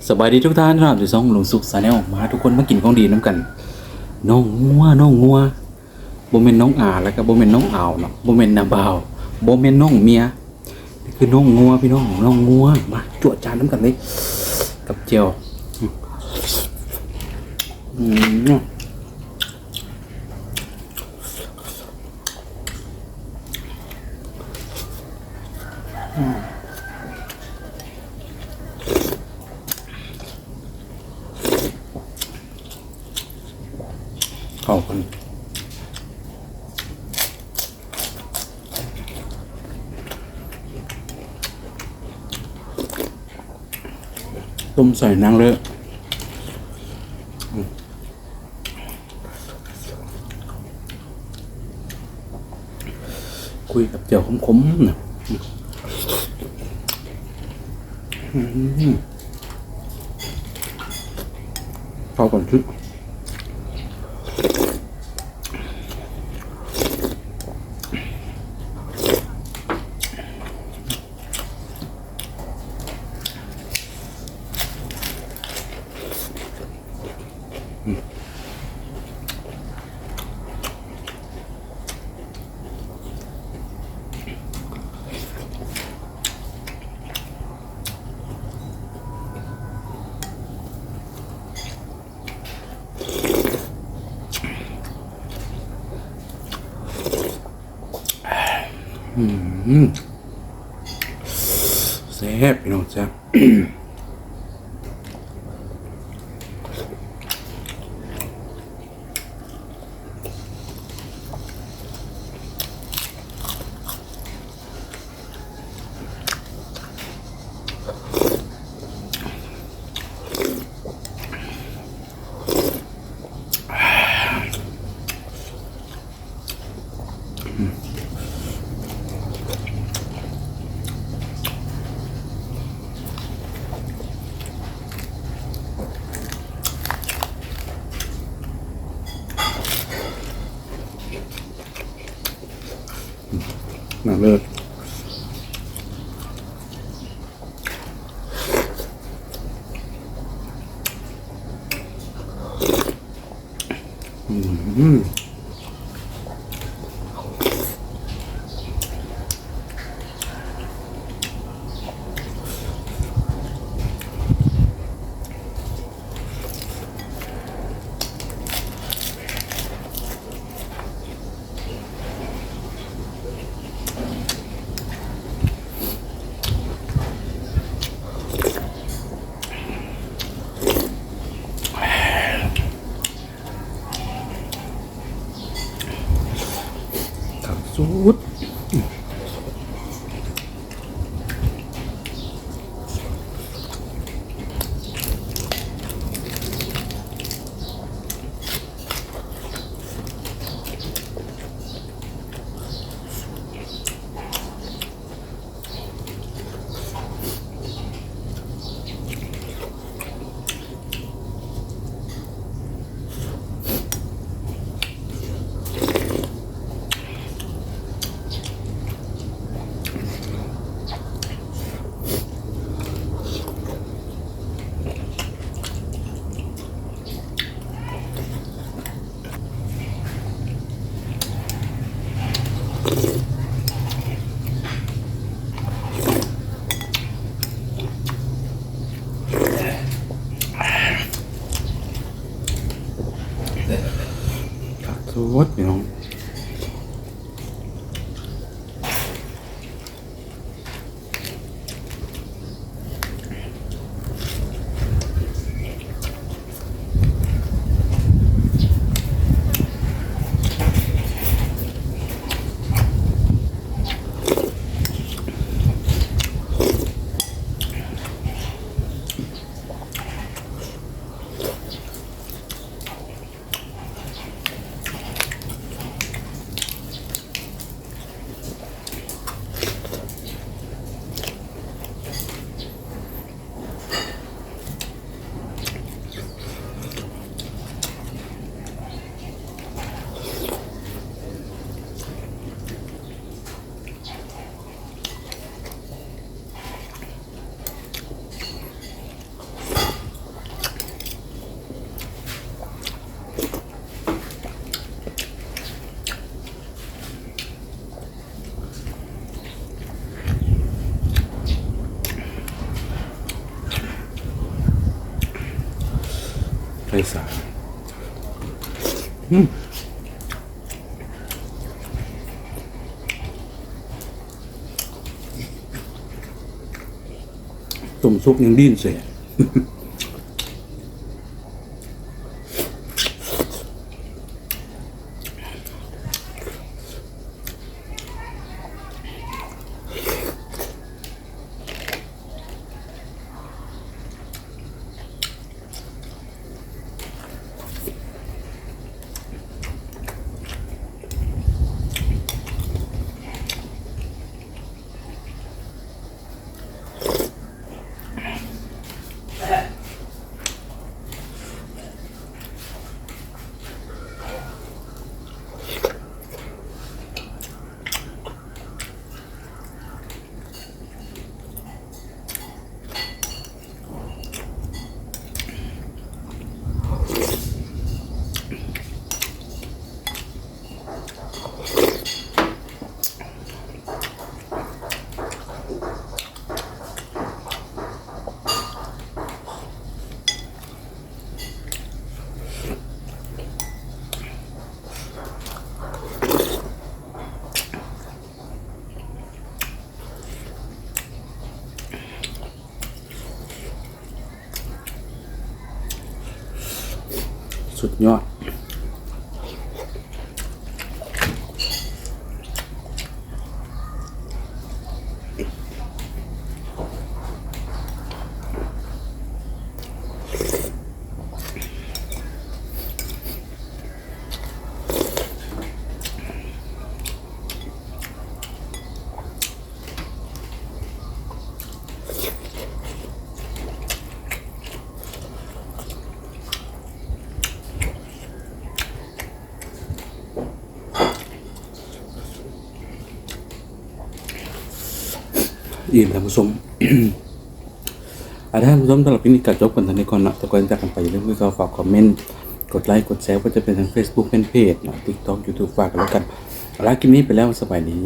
สบายดีทุกท่านครับอยู่ช่องลุงสุขสาแนลมาทุกคนมากินของดีน้ำกันน้องงัวบ่แม่นน้องอาแล้วก็บ่แม่นน้องอ่าวเนาะบ่แม่นนาบ่าวบ่แม่นน้องเมียนี่คือน้องงัวพี่น้องน้องงัวมาจวดจานน้ำกันเลยกับเจียวอืมเข้ากันต้มใส่นางเลยคุยกับเจียวขมๆนะเข้ากันชุดแซ่บพี่น้องแซ่บน่าเลิศสุดพี่น้อง สารต้มซุปยังดิ้นเสียสุดยอดอิ่มท่านผู้ชม ท่านผู้ชมสำหรับคลิปนี้ก็จบกันตอนนี้ก่อนเนาะแต่ก่อนจากกันไปอย่าลืมก็ฝากคอมเมนต์กดไลค์กดแชร์ก็จะเป็นทาง Facebook เป็นเพจเนาะ TikTok YouTube ฝากกันแล้วกันลาคลิปนี้ไปแล้วสบายดี